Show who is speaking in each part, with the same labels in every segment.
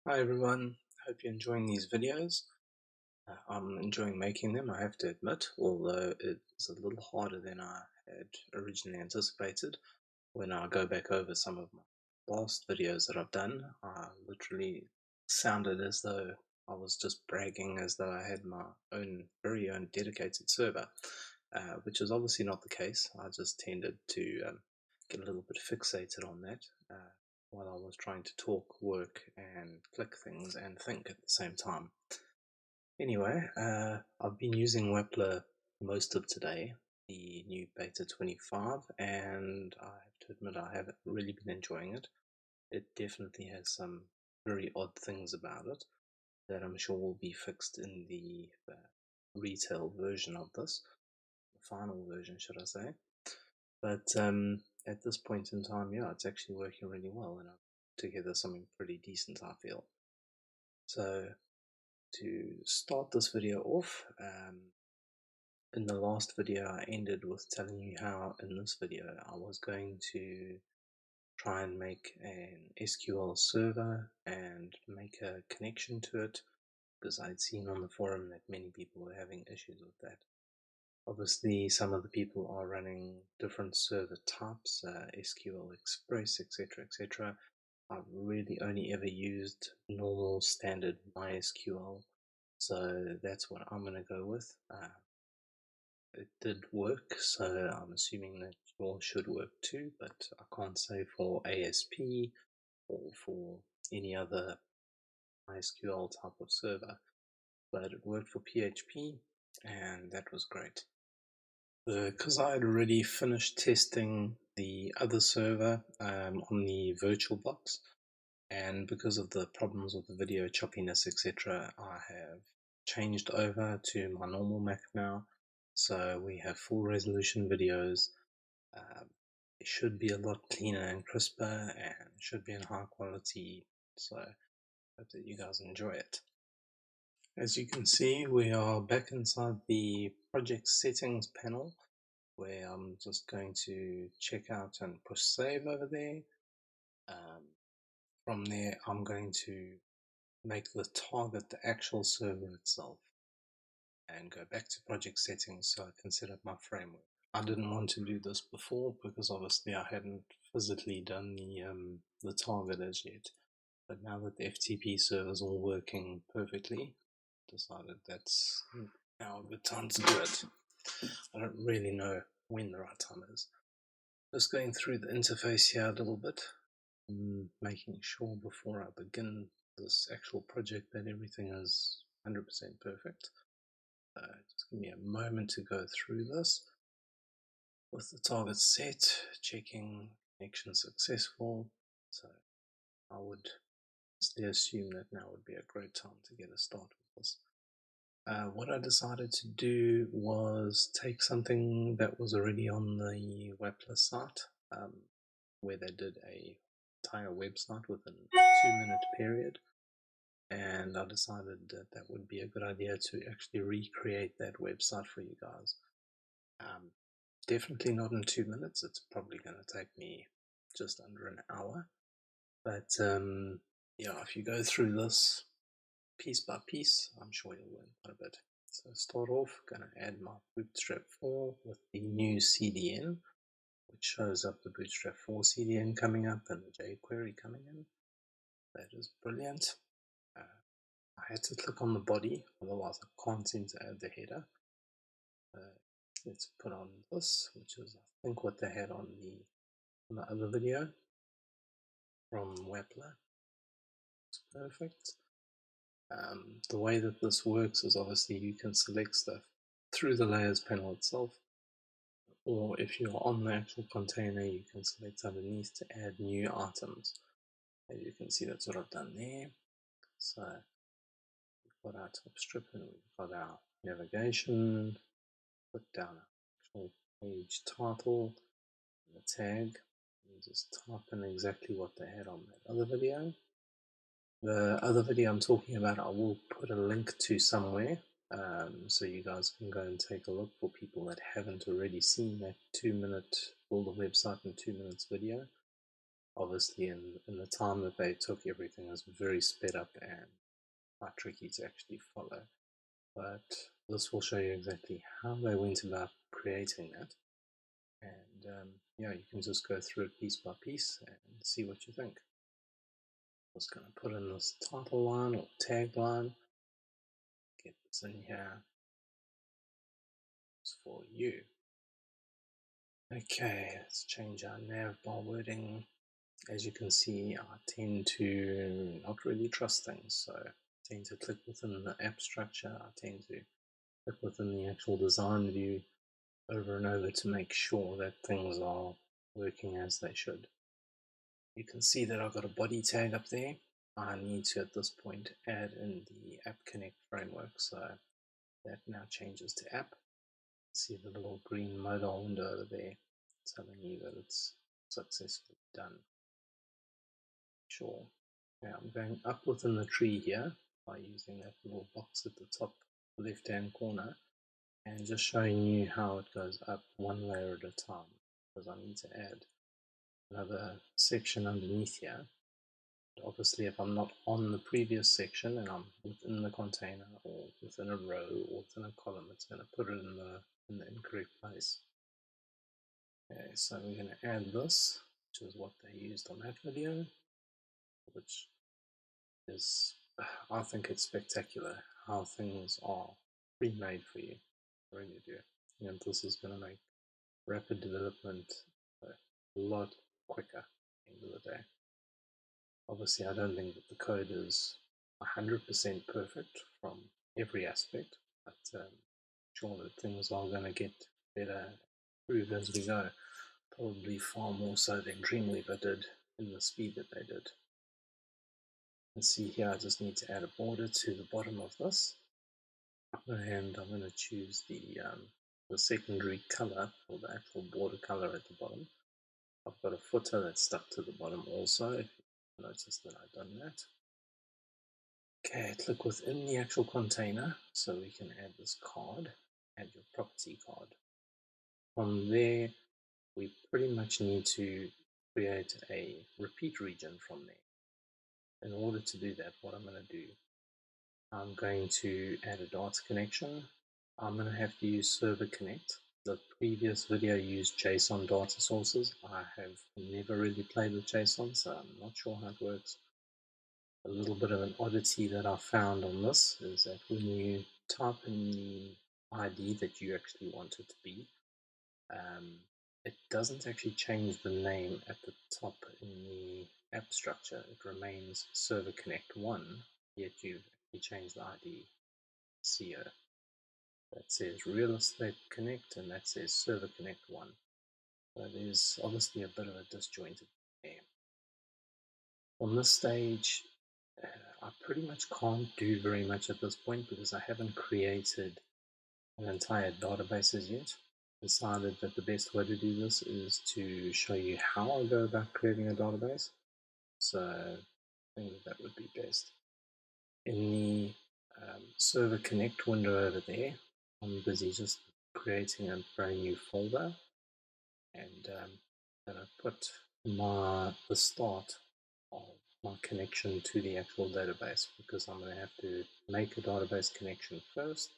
Speaker 1: Hi everyone, hope you're enjoying these videos. I'm enjoying making them, I have to admit, although it's a little harder than I had originally anticipated. When I go back over some of my last videos that I've done, I literally sounded as though I was just bragging as though I had my very own dedicated server, which is obviously not the case. I just tended to get a little bit fixated on that while I was trying to talk, work, and click things and think at the same time. Anyway, I've been using Wappler most of today, the new beta 25, and I have to admit I haven't really been enjoying it. It definitely has some very odd things about it that I'm sure will be fixed in the retail version of this, the final version, should I say. But at this point in time, yeah, it's actually working really well, and I've put together something pretty decent, I feel. So to start this video off, in the last video I ended with telling you how in this video I was going to try and make an SQL server and make a connection to it, because I'd seen on the forum that many people were having issues with that. Obviously some of the people are running different server types, SQL Express, etc, etc. I've really only ever used normal standard MySQL, so that's what I'm going to go with. It did work, so I'm assuming that yours should work too, but I can't say for ASP or for any other MySQL type of server, but it worked for PHP and that was great. Because I had already finished testing the other server on the VirtualBox, and because of the problems with the video choppiness, etc., I have changed over to my normal Mac now, so we have full resolution videos. It should be a lot cleaner and crisper and should be in high quality, so I hope that you guys enjoy it. As you can see, we are back inside the project settings panel, where I'm just going to check out and push save over there. From there I'm going to make the target the actual server itself and go back to project settings so I can set up my framework. I didn't want to do this before because obviously I hadn't physically done the target as yet, but now that the FTP server is all working perfectly, decided that's now a good time to do it. I don't really know when the right time is. Just going through the interface here a little bit, making sure before I begin this actual project that everything is 100% perfect. Just give me a moment to go through this. With the target set, checking connection successful. So I would assume that now would be a great time to get a start with this. What I decided to do was take something that was already on the Wappler site, where they did a entire website within a 2-minute period, and I decided that that would be a good idea to actually recreate that website for you guys. Definitely not in 2 minutes, it's probably going to take me just under an hour, but yeah, if you go through this piece by piece, I'm sure you'll learn quite a bit. So start off, going to add my Bootstrap 4 with the new CDN, which shows up the Bootstrap 4 CDN coming up and the jQuery coming in. That is brilliant. I had to click on the body, otherwise I can't seem to add the header. Let's put on this, which is I think what they had on the other video from Wappler. It's perfect. The way that this works is obviously you can select stuff through the layers panel itself, or if you're on the actual container you can select underneath to add new items. As you can see, that's what I've done there. So we've got our top strip and we've got our navigation, put down our actual page title, the tag, and just type in exactly what they had on that other video. The other video I'm talking about I will put a link to somewhere, so you guys can go and take a look for people that haven't already seen that 2-minute, all the website in 2 minutes video. Obviously, in the time that they took, everything is very sped up and quite tricky to actually follow. But this will show you exactly how they went about creating that. And yeah, you can just go through it piece by piece and see what you think. I'm just going to put in this title line or tag line. Get this in here. It's for you. Okay, let's change our nav bar wording. As you can see, I tend to not really trust things, so I tend to click within the app structure. I tend to click within the actual design view over and over to make sure that things are working as they should. You can see that I've got a body tag up there. I need to, at this point, add in the App Connect framework, so that now changes to app. See the little green mobile window over there telling you that it's successfully done. Sure. Now I'm going up within the tree here by using that little box at the top left hand corner and just showing you how it goes up one layer at a time, because I need to add another section underneath here. Obviously, if I'm not on the previous section and I'm within the container or within a row or within a column, it's going to put it in the incorrect place. Okay, so we're going to add this, which is what they used on that video, which is, I think it's spectacular how things are pre-made for you. I really do. And this is going to make rapid development a lot quicker at the end of the day. Obviously, I don't think that the code is 100% perfect from every aspect, but I'm sure that things are going to get better, improved as we go. Probably far more so than Dreamweaver did in the speed that they did. And see here, I just need to add a border to the bottom of this, and I'm going to choose the secondary color, or the actual border color at the bottom. I've got a footer that's stuck to the bottom also, if you notice that I've done that. Okay, click within the actual container so we can add this card, add your property card. From there, we pretty much need to create a repeat region from there. In order to do that, what I'm going to do, I'm going to add a data connection. I'm going to have to use Server Connect. The previous video used JSON data sources. I have never really played with JSON, so I'm not sure how it works. A little bit of an oddity that I found on this is that when you type in the ID that you actually want it to be, it doesn't actually change the name at the top in the app structure. It remains Server Connect 1, yet you've actually changed the ID CO. That says RealEstate Connect and that says Server Connect 1. So there's obviously a bit of a disjointed there. On this stage, I pretty much can't do very much at this point because I haven't created an entire database as yet. Decided that the best way to do this is to show you how I go about creating a database. So I think that would be best. In the Server Connect window over there, I'm busy just creating a brand new folder, and I'm going to put the start of my connection to the actual database, because I'm going to have to make a database connection first,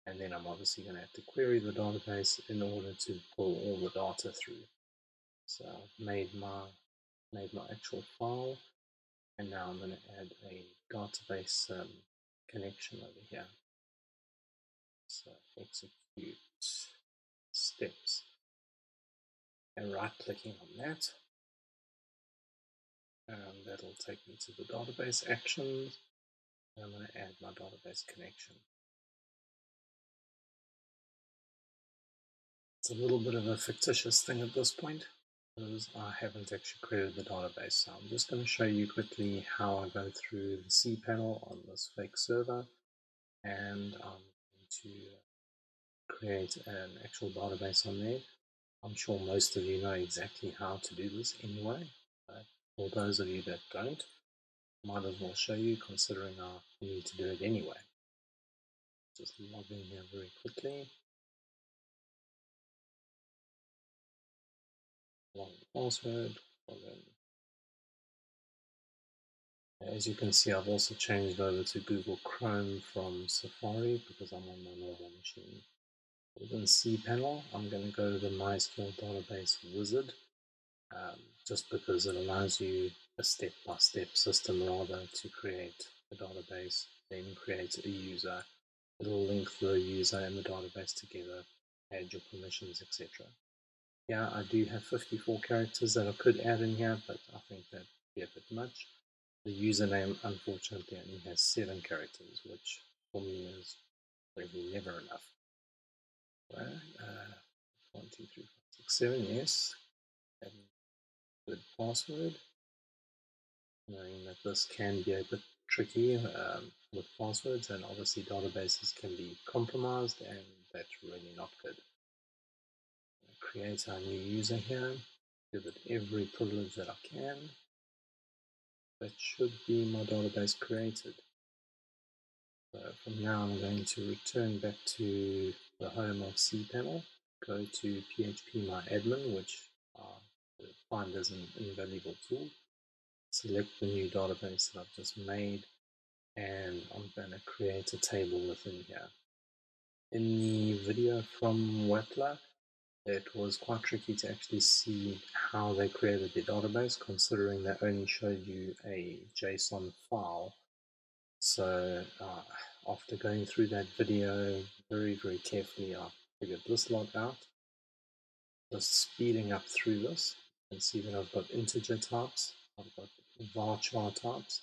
Speaker 1: and then I'm obviously going to have to query the database in order to pull all the data through. So I've made my actual file, and now I'm going to add a database connection over here. So execute steps, and right clicking on that, and that'll take me to the database actions. I'm going to add my database connection. It's a little bit of a fictitious thing at this point because I haven't actually created the database. So I'm just going to show you quickly how I go through the cPanel on this fake server, and I'm going to create an actual database on there. I'm sure most of you know exactly how to do this anyway, but for those of you that don't, might as well show you, considering I need to do it anyway. Just log in here very quickly. Log the password, log in. As you can see, I've also changed over to Google Chrome from Safari because I'm on my normal machine. Within cPanel, I'm going to go to the MySQL database wizard, just because it allows you a step-by-step system rather to create a database, then create a user. It'll link the user and the database together, add your permissions, etc. Yeah, I do have 54 characters that I could add in here, but I think that'd be a bit much. The username, unfortunately, only has 7 characters, which for me is really never enough. Well, 1, 2, 3, 4, 6, 7, yes. And good password. Knowing that this can be a bit tricky with passwords, and obviously databases can be compromised, and that's really not good. Create our new user here, give it every privilege that I can. That should be my database created. So from now I'm going to return back to the home of cPanel, go to phpMyAdmin, which I find as an invaluable tool, select the new database that I've just made, and I'm going to create a table within here. In the video from Wappler, it was quite tricky to actually see how they created their database, considering they only showed you a JSON file. So after going through that video very, very carefully, I figured this lot out. Just speeding up through this, you can see that I've got integer types, I've got varchar types.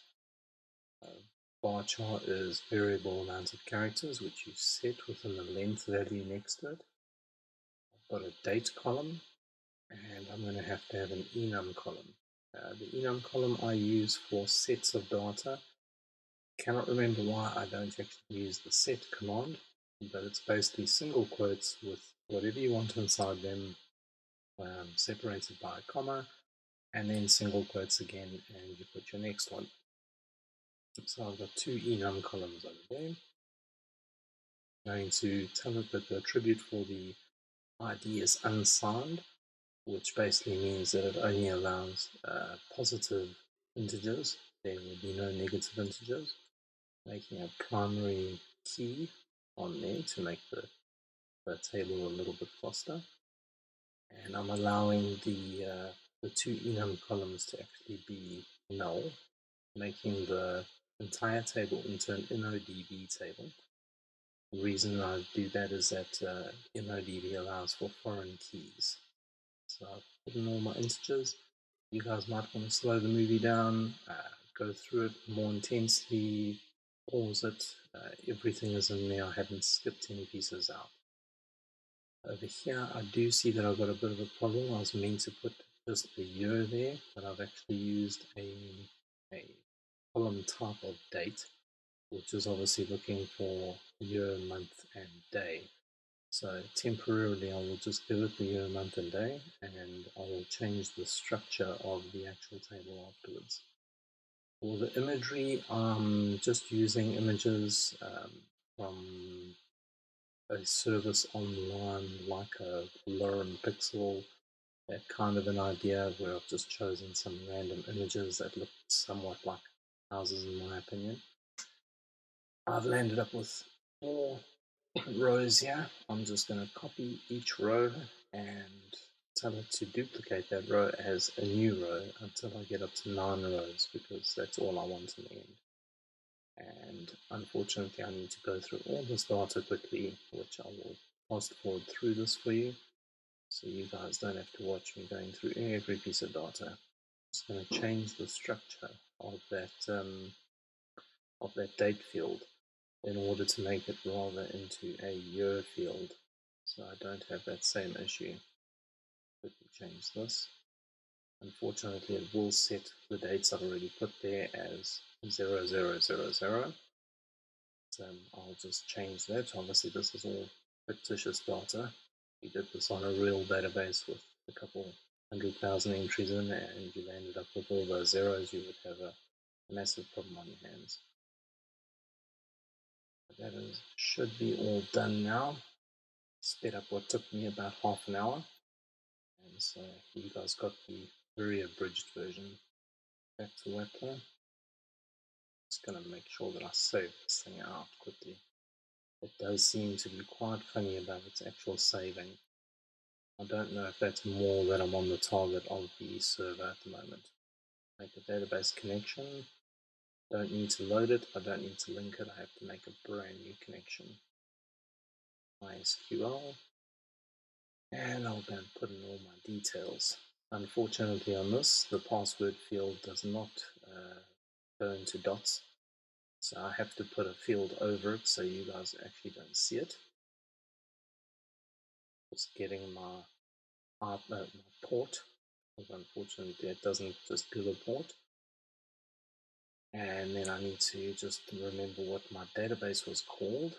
Speaker 1: Varchar is variable amount of characters, which you set within the length value next to it. I've got a date column, and I'm going to have an enum column. The enum column I use for sets of data. Cannot remember why I don't actually use the set command, but it's basically single quotes with whatever you want inside them, separated by a comma, and then single quotes again, and you put your next one. So I've got 2 enum columns over there. I'm going to tell it that the attribute for the ID is unsigned, which basically means that it only allows positive integers. There will be no negative integers. Making a primary key on there to make the table a little bit faster. And I'm allowing the 2 enum columns to actually be null, making the entire table into an InnoDB table. The reason I do that is that InnoDB allows for foreign keys. So I've put in all my integers. You guys might want to slow the movie down, go through it more intensely, pause it. Everything is in there. I haven't skipped any pieces out. Over here, I do see that I've got a bit of a problem. I was meant to put just the year there, but I've actually used a column type of date, which is obviously looking for year, month, and day. So temporarily I will just give it the year, month, and day, and I will change the structure of the actual table afterwards. For the imagery, I'm just using images from a service online like a Lorem Pixel, that kind of an idea, where I've just chosen some random images that look somewhat like houses in my opinion. I've landed up with 4 rows here. I'm just going to copy each row and tell it to duplicate that row as a new row until I get up to 9 rows, because that's all I want in the end. And unfortunately I need to go through all this data quickly, which I will fast forward through this for you, so you guys don't have to watch me going through every piece of data. I'm just going to change the structure of that date field in order to make it rather into a year field, so I don't have that same issue. Quickly change this. Unfortunately, it will set the dates I've already put there as 0000. I'll just change that. Obviously, this is all fictitious data. If you did this on a real database with a couple 100,000 entries in there and you ended up with all those zeros, you would have a massive problem on your hands. But that should be all done now. Sped up what took me about half an hour. And so you guys got the very abridged version. Back to Wappler. Just going to make sure that I save this thing out quickly. It does seem to be quite funny about its actual saving. I don't know if that's more that I'm on the target of the server at the moment. Make a database connection. Don't need to load it. I don't need to link it. I have to make a brand new connection. MySQL. And I'll go and put in all my details. Unfortunately on this, the password field does not go into dots. So I have to put a field over it so you guys actually don't see it. Just getting my port, because unfortunately it doesn't just do the port. And then I need to just remember what my database was called.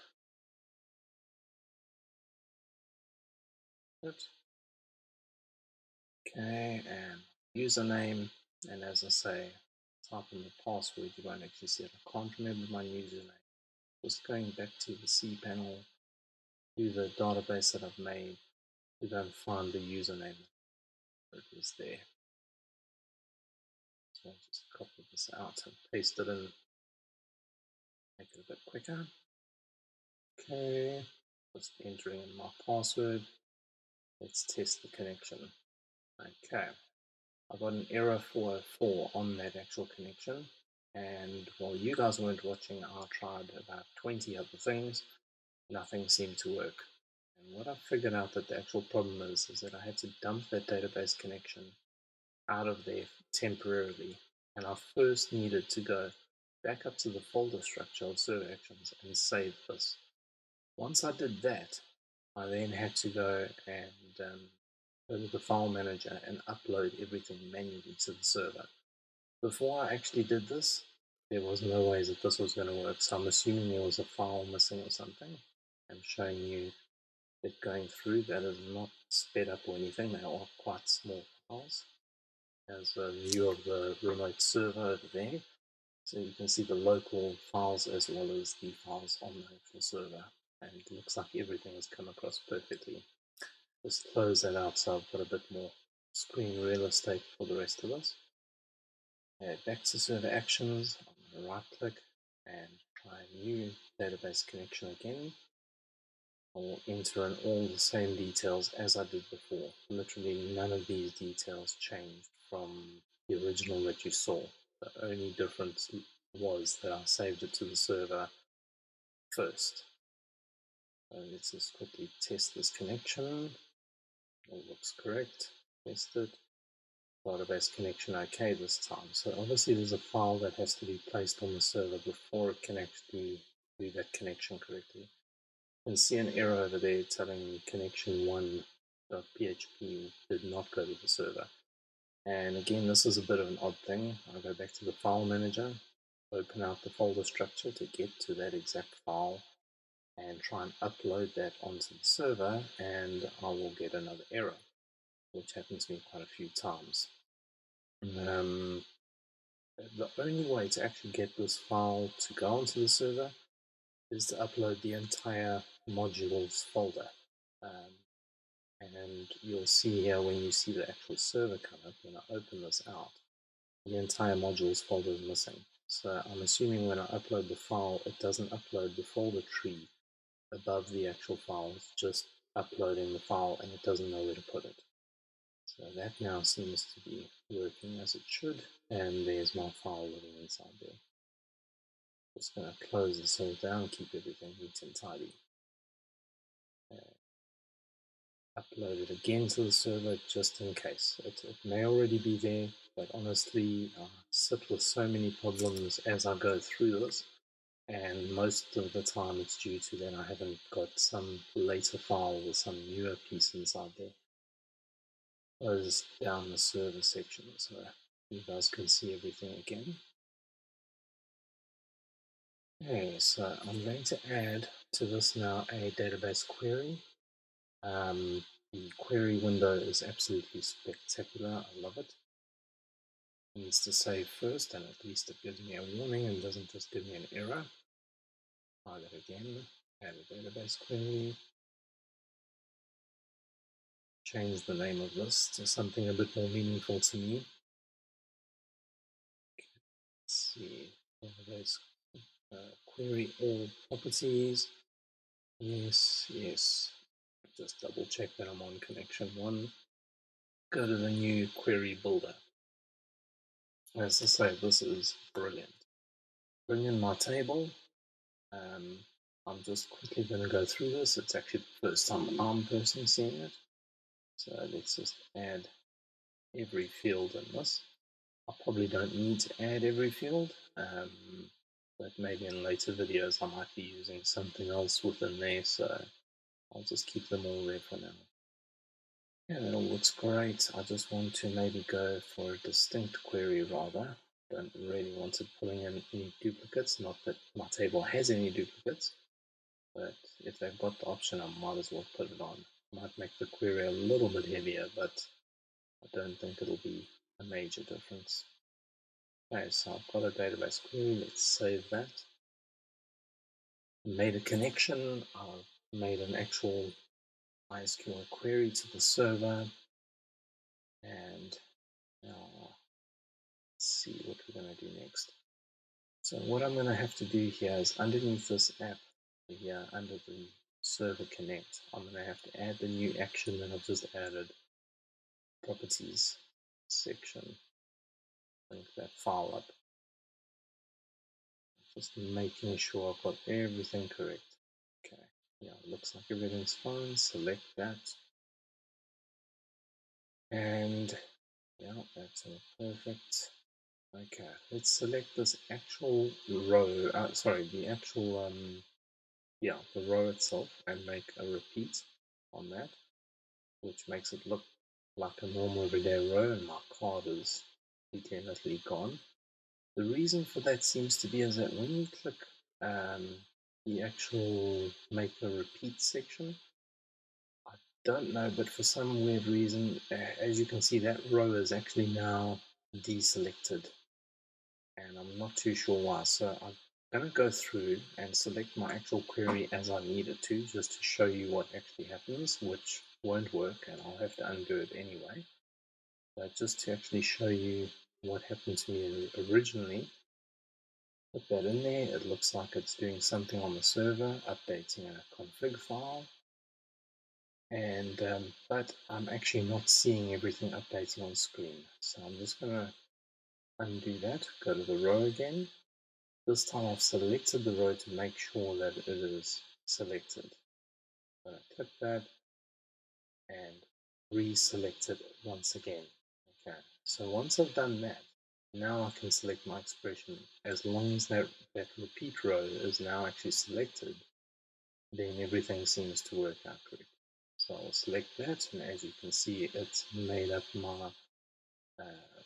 Speaker 1: Okay, and username, and as I say, type in the password, you won't actually see it. I can't remember my username. Just going back to the cPanel, to the database that I've made, to go and find the username. It is there. So I'll just copy this out and paste it in, make it a bit quicker. Okay, just entering in my password. Let's test the connection. Okay, I got an error 404 on that actual connection. And while you guys weren't watching, I tried about 20 other things. Nothing seemed to work. And what I figured out that the actual problem is that I had to dump that database connection out of there temporarily. And I first needed to go back up to the folder structure of server actions and save this. Once I did that, I then had to go and go to the file manager and upload everything manually to the server. Before I actually did this, there was no way that this was going to work, so I'm assuming there was a file missing or something. I'm showing you it going through. That is not sped up or anything, they are quite small files. There's a view of the remote server over there, so you can see the local files as well as the files on the actual server, and it looks like everything has come across perfectly. Just close that out so I've got a bit more screen real estate for the rest of us. Back to server actions, I'm going to right click and try a new database connection again. I'll enter in all the same details as I did before. Literally none of these details changed from the original that you saw. The only difference was that I saved it to the server first. So let's just quickly test this connection. All looks correct. Test it. Database connection okay this time. So obviously there's a file that has to be placed on the server before it can actually do that connection correctly. You can see an error over there telling me connection 1.php did not go to the server. And again, this is a bit of an odd thing. I'll go back to the file manager, open out the folder structure to get to that exact file and try and upload that onto the server, and I will get another error, which happens to me quite a few times. The only way to actually get this file to go onto the server is to upload the entire modules folder. And you'll see here when you see the actual server come up, when I open this out, the entire modules folder is missing. So I'm assuming when I upload the file, it doesn't upload the folder tree above the actual file, it's just uploading the file and it doesn't know where to put it. So that now seems to be working as it should, and there's my file living inside there. Just going to close this all down, keep everything neat and tidy. Upload it again to the server just in case. It may already be there, but honestly, I sit with so many problems as I go through this, and most of the time it's due to that I haven't got some later file with some newer piece inside there. Close down the server section so you guys can see everything again. Okay, so I'm going to add to this now a database query. The query window is absolutely spectacular. I love it. It needs to save first, and at least it gives me a warning and doesn't just give me an error. Try that again. Add a database query. Change the name of this to something a bit more meaningful to me. Let's see. There's query all properties. Yes, yes. Just double check that I'm on connection 1. Go to the new query builder. As I say, this is brilliant. Bring in my table. I'm just quickly going to go through this. It's actually the first time I'm personally seeing it. So let's just add every field in this. I probably don't need to add every field, but maybe in later videos I might be using something else within there, so I'll just keep them all there for now. Yeah, that all looks great. I just want to maybe go for a distinct query rather. Don't really want it pulling in any duplicates, not that my table has any duplicates, but if they've got the option I might as well put it on. Might make the query a little bit heavier, but I don't think it'll be a major difference. Okay, so I've got a database query. Let's save that. Made a connection. I've made an actual MySQL query to the server. And now let's see what we're going to do next. So what I'm going to have to do here is underneath this app here, under the server connect, I'm going to have to add the new action that I've just added, properties section. Link that file up. Just making sure I've got everything correct. Okay, yeah, looks like everything's fine. Select that. And yeah, that's all perfect. Okay, let's select this actual row, the actual, the row itself, and make a repeat on that, which makes it look like a normal everyday row, and my card is completely gone. The reason for that seems to be is that when you click the actual make a repeat section, I don't know, but for some weird reason, as you can see, that row is actually now deselected, and I'm not too sure why. So I'm going to go through and select my actual query as I need it to, just to show you what actually happens, which won't work, and I'll have to undo it anyway. But just to actually show you what happened to me originally, put that in there. It looks like it's doing something on the server, updating a config file. And but I'm actually not seeing everything updating on screen. So I'm just going to undo that, go to the row again. This time I've selected the row to make sure that it is selected. I'm going to click that and reselect it once again. Okay, so once I've done that, now I can select my expression. As long as that repeat row is now actually selected, then everything seems to work out correctly. So I'll select that, and as you can see, it's made up my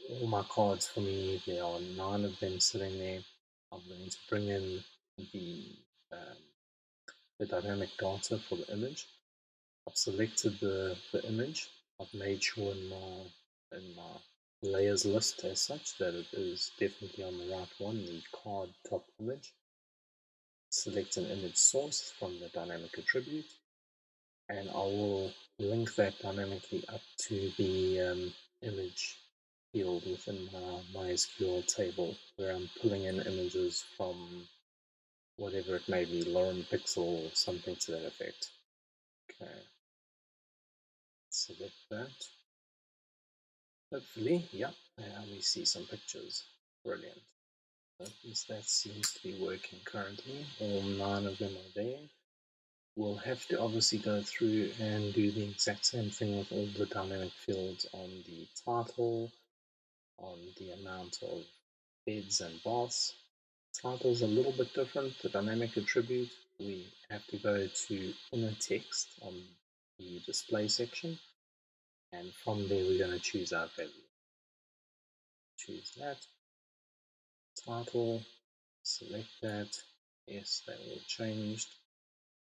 Speaker 1: all my cards for me. There are 9 of them sitting there. I'm going to bring in um, the dynamic data for the image. I've selected the image. I've made sure in my layers list as such that it is definitely on the right one, the card top image. Select an image source from the dynamic attribute, and I will link that dynamically up to the image field within my MySQL table, where I'm pulling in images from whatever it may be, Lorem Pixel or something to that effect. Okay, select that. Hopefully, yeah, we see some pictures. Brilliant. At least that seems to be working currently. All 9 of them are there. We'll have to obviously go through and do the exact same thing with all the dynamic fields on the title, on the amount of beds and baths. Title's a little bit different. The dynamic attribute, we have to go to inner text on the display section, and from there we're going to choose our value. Choose that. Title, select that. Yes, that all changed.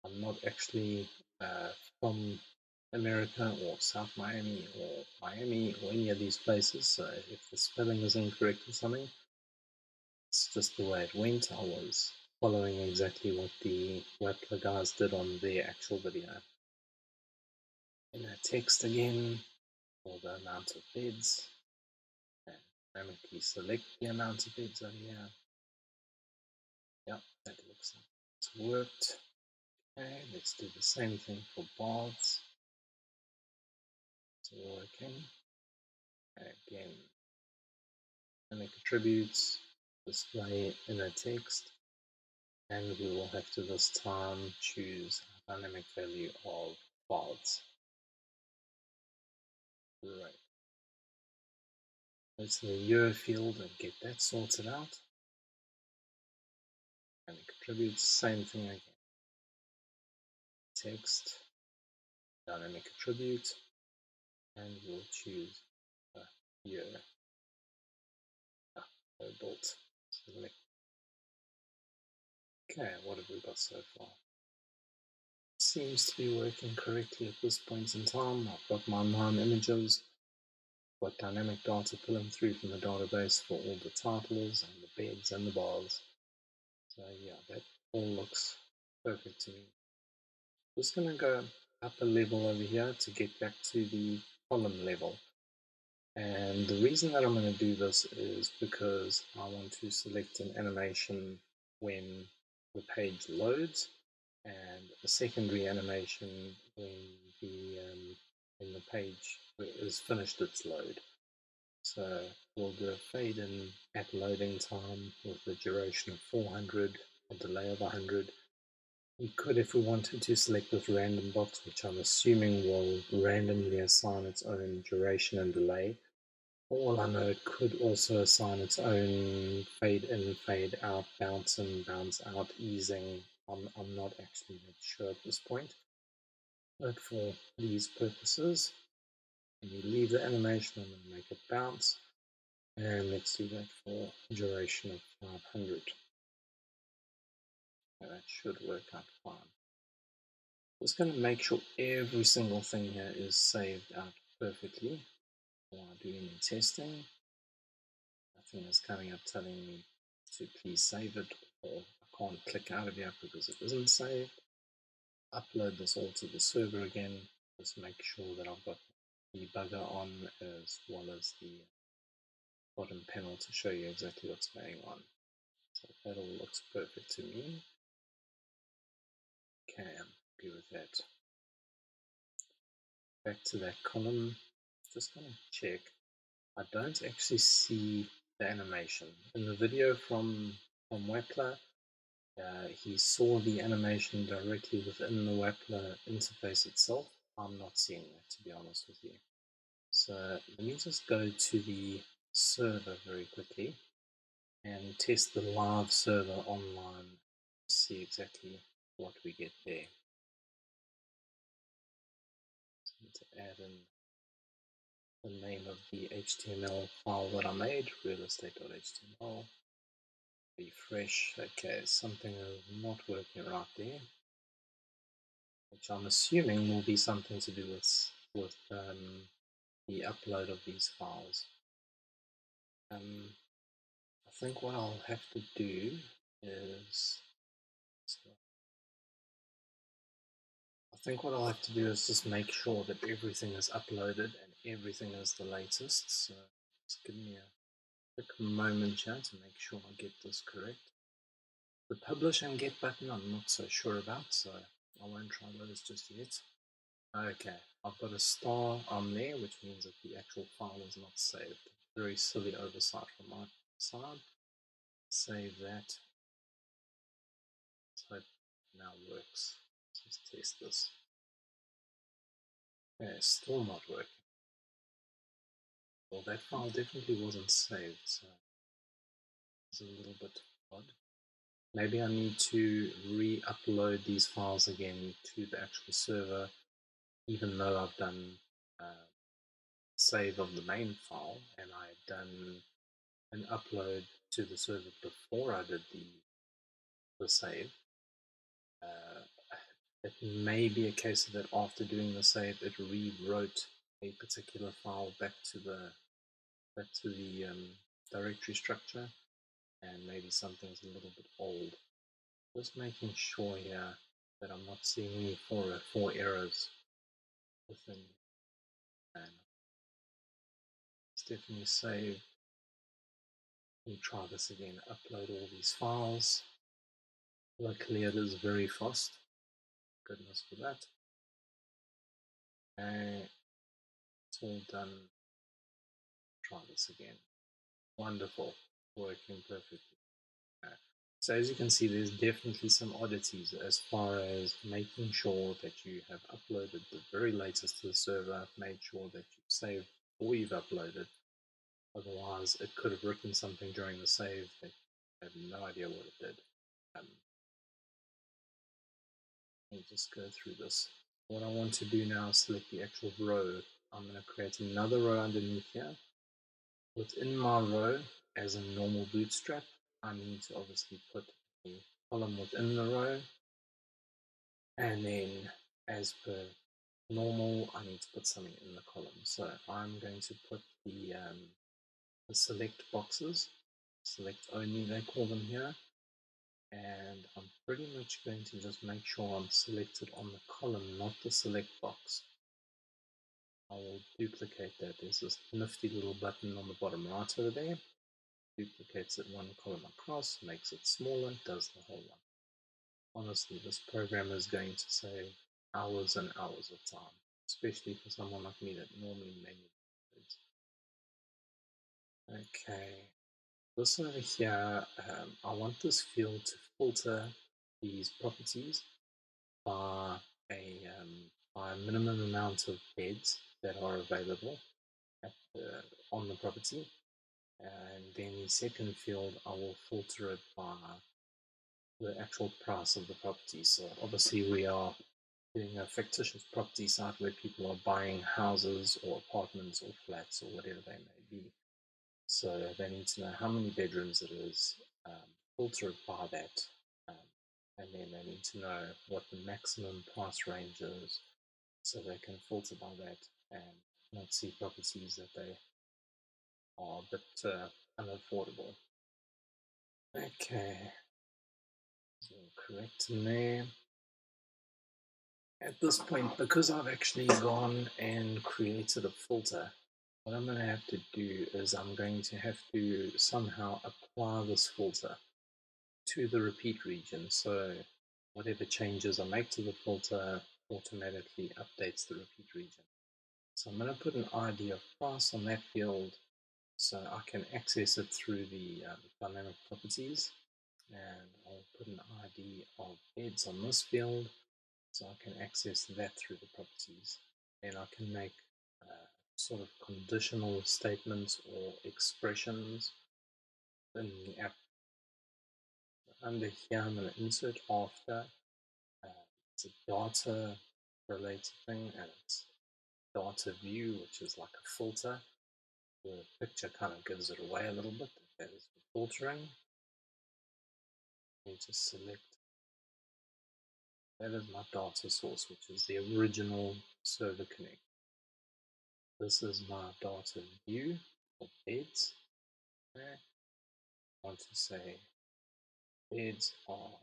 Speaker 1: I'm not actually from America or South Miami or Miami or any of these places, so if the spelling is incorrect or something, it's just the way it went. I was following exactly what the Wappler guys did on their actual video. Inner text again for the amount of beds, and dynamically select the amount of beds over here. Yep, that looks like it's worked. Okay, let's do the same thing for baths. It's working. Again, dynamic attributes, display inner text, and we will have to this time choose a dynamic value of baths. Right. Let's the year field and get that sorted out. Dynamic attributes, same thing again. Text, dynamic attribute, and we'll choose a year. Built. Select. Okay, what have we got so far? Seems to be working correctly at this point in time. I've got my MIME images, got dynamic data pulling through from the database for all the titles and the beds and the bars. So yeah, that all looks perfect to me. Just going to go up a level over here to get back to the column level. And the reason that I'm going to do this is because I want to select an animation when the page loads, and a secondary animation when the page is finished its load. So we'll do a fade in at loading time with the duration of 400, a delay of 100. We could, if we wanted to, select this random box, which I'm assuming will randomly assign its own duration and delay. All I know, it could also assign its own fade in, fade out, bounce in, bounce out, easing. I'm not actually sure at this point. But for these purposes, when you leave the animation, I'm going to make it bounce. And let's do that for duration of 500. And that should work out fine. Just going to make sure every single thing here is saved out perfectly while I do any testing. Nothing is coming up telling me to please save it, or I can't click out of here because it isn't saved. Upload this all to the server again. Just make sure that I've got the debugger on as well as the bottom panel to show you exactly what's going on. So that all looks perfect to me. Okay, I'm happy with that. Back to that column. Just going to check. I don't actually see the animation. In the video from Wappler, he saw the animation directly within the Wappler interface itself. I'm not seeing that, to be honest with you. So let me just go to the server very quickly and test the live server online to see exactly what we get there. So I need to add in the name of the HTML file that I made, RealEstate.html. Refresh. Okay, something is not working right there, which I'm assuming will be something to do with the upload of these files. I think what I'll have to do is just make sure that everything is uploaded and everything is the latest. So just give me a quick moment here to make sure I get this correct. The publish and get button I'm not so sure about, so I won't try those just yet. Okay, I've got a star on there, which means that the actual file is not saved. Very silly oversight from my side. Save that. Let's hope it now works. Let's just test this. Okay, still not working. Well, that file definitely wasn't saved, so it's a little bit odd. Maybe I need to re-upload these files again to the actual server, even though I've done save of the main file and I had done an upload to the server before I did the save. It may be a case of that after doing the save, it rewrote a particular file back to the directory structure, and maybe something's a little bit old. Just making sure here that I'm not seeing any four errors within. And it's definitely save. Let me try this again. Upload all these files. Luckily it is very fast. Goodness for that. Okay, it's all done. Try this again. Wonderful, working perfectly. So as you can see, there's definitely some oddities as far as making sure that you have uploaded the very latest to the server, made sure that you've saved before you've uploaded. Otherwise, it could have written something during the save that you have no idea what it did. Let me just go through this. What I want to do now is select the actual row. I'm going to create another row underneath here. Within my row, as a normal bootstrap, I need to obviously put a column within the row, and then as per normal, I need to put something in the column. So I'm going to put the select boxes, select only they call them here, and I'm pretty much going to just make sure I'm selected on the column, not the select box. I will duplicate that. There's this nifty little button on the bottom right over there. Duplicates it one column across, makes it smaller, does the whole one. Honestly, this program is going to save hours and hours of time, especially for someone like me that normally manually does. Okay, this over here, I want this field to filter these properties by a minimum amount of beds that are available on the property. And then the second field, I will filter it by the actual price of the property. So obviously we are doing a fictitious property site where people are buying houses or apartments or flats or whatever they may be. So they need to know how many bedrooms it is, filter it by that, and then they need to know what the maximum price range is, so they can filter by that and not see properties that they are a bit unaffordable. Okay, so correct in there. At this point, because I've actually gone and created a filter, what I'm going to have to do is I'm going to have to somehow apply this filter to the repeat region. So whatever changes I make to the filter automatically updates the repeat region. So I'm going to put an ID of price on that field so I can access it through the dynamic properties, and I'll put an ID of beds on this field so I can access that through the properties. Then I can make sort of conditional statements or expressions in the app. Under here I'm going to insert after. It's a data related thing, and it's data view, which is like a filter. The picture kind of gives it away a little bit. That is for filtering. You just select, that is my data source, which is the original server connect. This is my data view for beds. Okay. I want to say beds are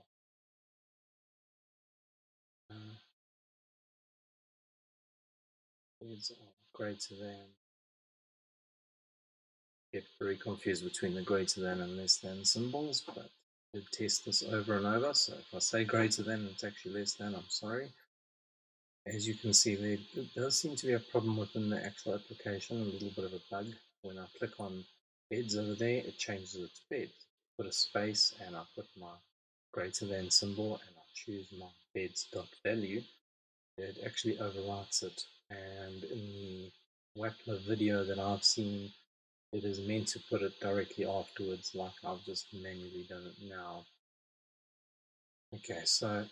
Speaker 1: greater than. Get very confused between the greater than and less than symbols, but we'll test this over and over. So if I say greater than, it's actually less than, I'm sorry. As you can see, there does seem to be a problem within the actual application, a little bit of a bug. When I click on beds over there, it changes it to bed. Put a space and I put my greater than symbol and I choose my beds.value. It actually overwrites it. And in the Wappler video that I've seen, it is meant to put it directly afterwards, like I've just manually done it now. Okay, so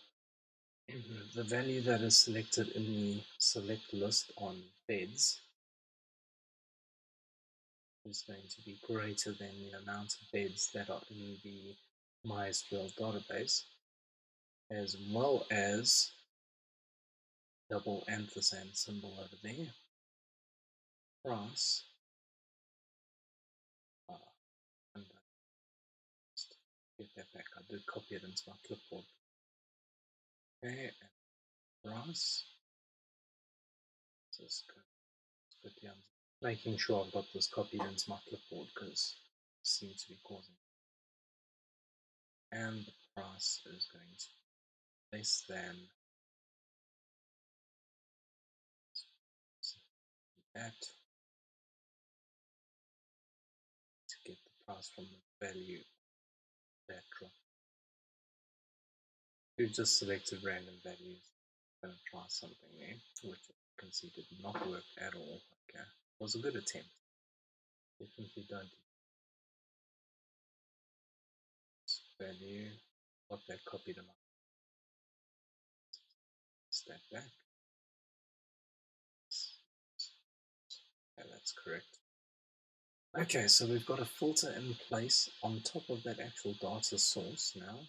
Speaker 1: the value that is selected in the select list on beds is going to be greater than the amount of beds that are in the MySQL database, as well as double ampersand symbol over there, price, and just get that back. I did copy it into my clipboard. Okay, and price, just go down, making sure I've got this copied into my clipboard because it seems to be causing. And the price is going to be less than that to get the price from the value that drop. We've just selected random values. I'm going to try something there, which you can see did not work at all. Okay, it was a good attempt. Definitely don't use value. Got that copied and step back. Yeah, that's correct. Okay, so we've got a filter in place on top of that actual data source now.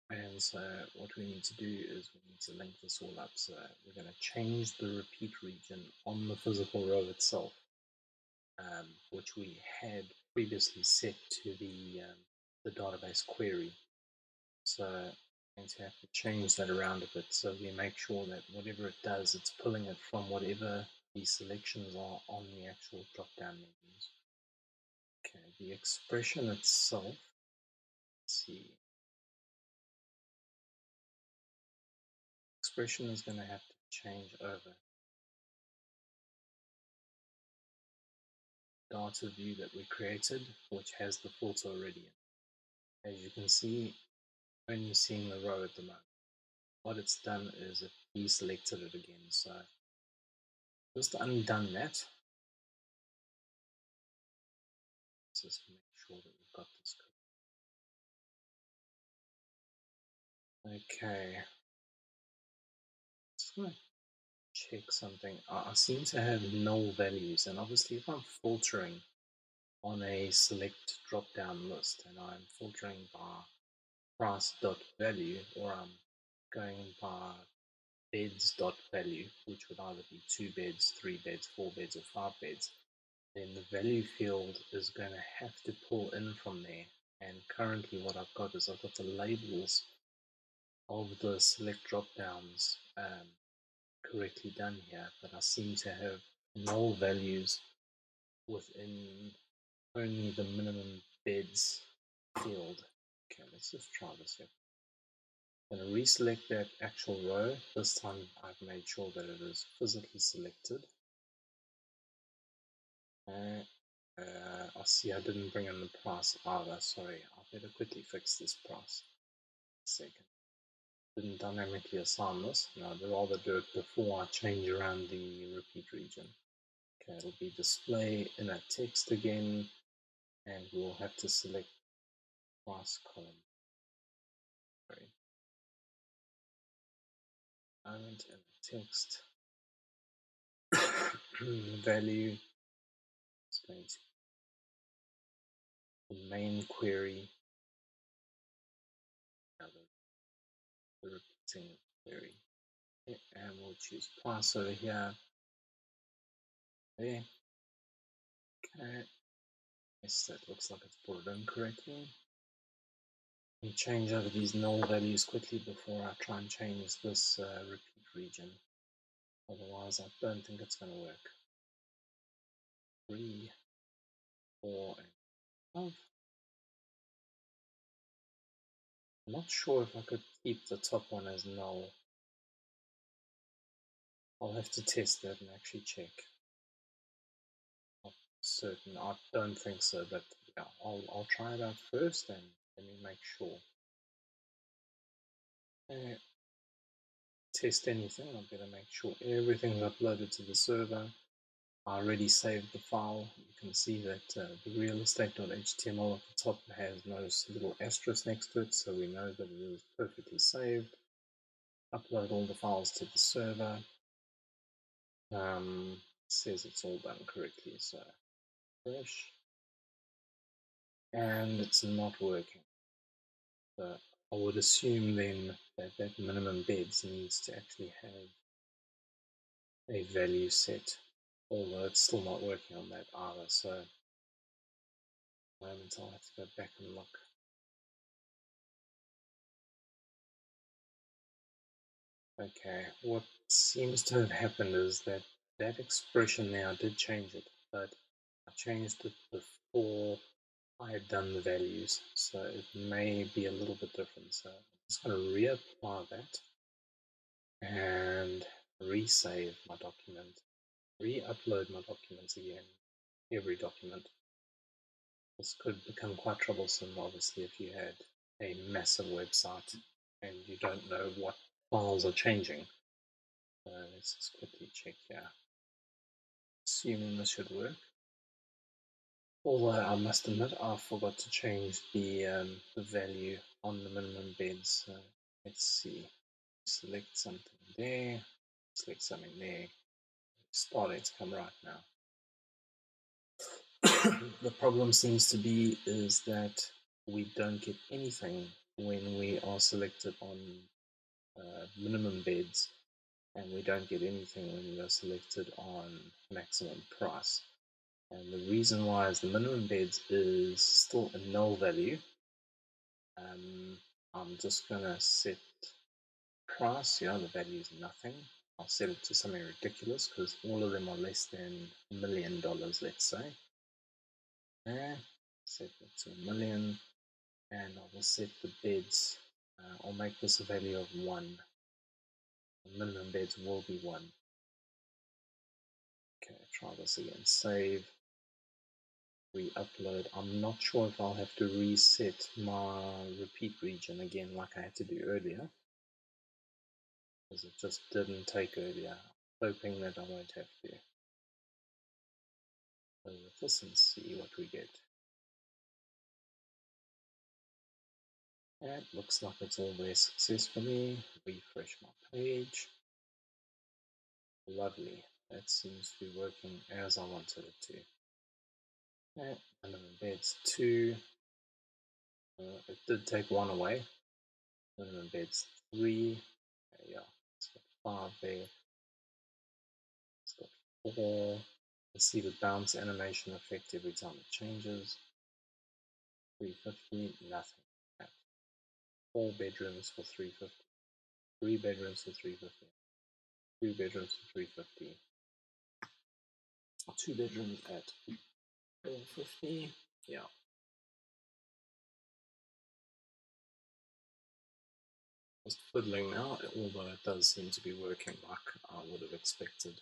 Speaker 1: And so what we need to do is we need to link this all up. So we're going to change the repeat region on the physical row itself, which we had previously set to the database query. So I'm going to have to change that around a bit so we make sure that whatever it does, it's pulling it from whatever the selections are on the actual drop-down menus. Okay, the expression itself, let's see. Expression is going to have to change over. Data view that we created, which has the filter already in. As you can see, only seeing the row at the moment. What it's done is it deselected it again. So just undone that. Just make sure that we've got this correct. Okay. Just going to check something. I seem to have null values, and obviously if I'm filtering on a select drop-down list and I'm filtering by price.value, or I'm going by beds.value, which would either be 2 beds, 3 beds, 4 beds, or 5 beds, then the value field is going to have to pull in from there. And currently what I've got is I've got the labels of the select drop-downs correctly done here, but I seem to have null values within only the minimum beds field. Okay, let's just try this here. I'm going to reselect that actual row. This time I've made sure that it is physically selected. I see I didn't bring in the price either. Sorry, I better quickly fix this price. A second. Didn't dynamically assign this. No, I'd rather do it before I change around the repeat region. Okay, it'll be display inner text again, and we'll have to select price column. Sorry. Element inner text. Value is going to be the main query. The repeating query. Okay, and we'll choose price over here. There. Okay. Yes, that looks like it's put it in correctly. Let me change over these null values quickly before I try and change this repeat region. Otherwise, I don't think it's going to work. 3, 4, and 5. I'm not sure if I could keep the top one as null. I'll have to test that and actually check. Not certain. I don't think so, but yeah, I'll try it out first and let me make sure. Test anything, I better make sure everything's uploaded to the server. I already saved the file. You can see that the RealEstate.html at the top has no little asterisk next to it, so we know that it is perfectly saved. Upload all the files to the server. Says it's all done correctly, so fresh. And it's not working. So I would assume then that that minimum beds needs to actually have a value set, although it's still not working on that either. So at the moment I'll have to go back and look. Okay, what seems to have happened is that that expression there, I did change it, but I changed it before I had done the values, so it may be a little bit different. So I'm just going to reapply that and resave my document, re-upload my documents again, every document. This could become quite troublesome, obviously, if you had a massive website and you don't know what files are changing. So let's just quickly check here. Assuming this should work. Although I must admit I forgot to change the value on the minimum beds. So let's see. Select something there. Select something there. Starting to come right now. The problem seems to be is that we don't get anything when we are selected on minimum beds, and we don't get anything when we are selected on maximum price. And the reason why is the minimum beds is still a null value. I'm just gonna set price. Yeah, the value is nothing. I'll set it to something ridiculous because all of them are less than $1 million, let's say. There, set it to 1 million, and I will set the beds. I'll make this a value of 1. The minimum beds will be 1. Okay, try this again. Save, re-upload. I'm not sure if I'll have to reset my repeat region again like I had to do earlier, because it just didn't take earlier. I'm hoping that I won't have to. Go with this and see what we get. And it looks like it's all there successfully. Refresh my page. Lovely. That seems to be working as I wanted it to. And minimum beds 2. It did take 1 away. Minimum beds 3. Yeah, it's got 5 there. It's got 4. Let's see the bounce animation effect every time it changes. 350, nothing. 4 bedrooms for 350. 3 bedrooms for 350. 2 bedrooms for 350. 2 bedrooms at 450. Yeah. Just fiddling now, although it does seem to be working like I would have expected.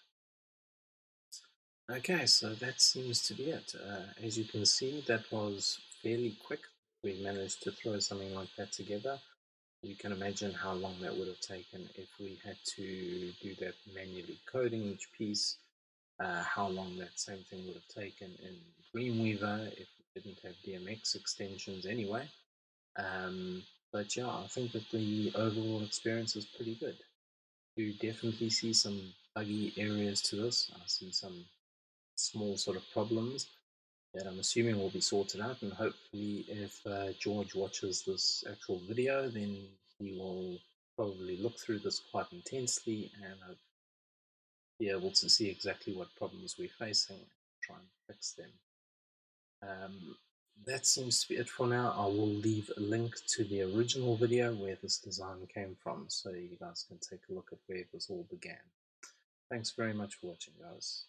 Speaker 1: Okay, so that seems to be it. As you can see, that was fairly quick. We managed to throw something like that together. You can imagine how long that would have taken if we had to do that manually coding each piece, how long that same thing would have taken in Dreamweaver if we didn't have DMX extensions anyway. But yeah, I think that the overall experience is pretty good. You definitely see some buggy areas to this. I see some small sort of problems that I'm assuming will be sorted out, and hopefully if George watches this actual video, then he will probably look through this quite intensely and be able to see exactly what problems we're facing and try and fix them. That seems to be it for now. I will leave a link to the original video where this design came from, so you guys can take a look at where this all began. Thanks very much for watching, guys.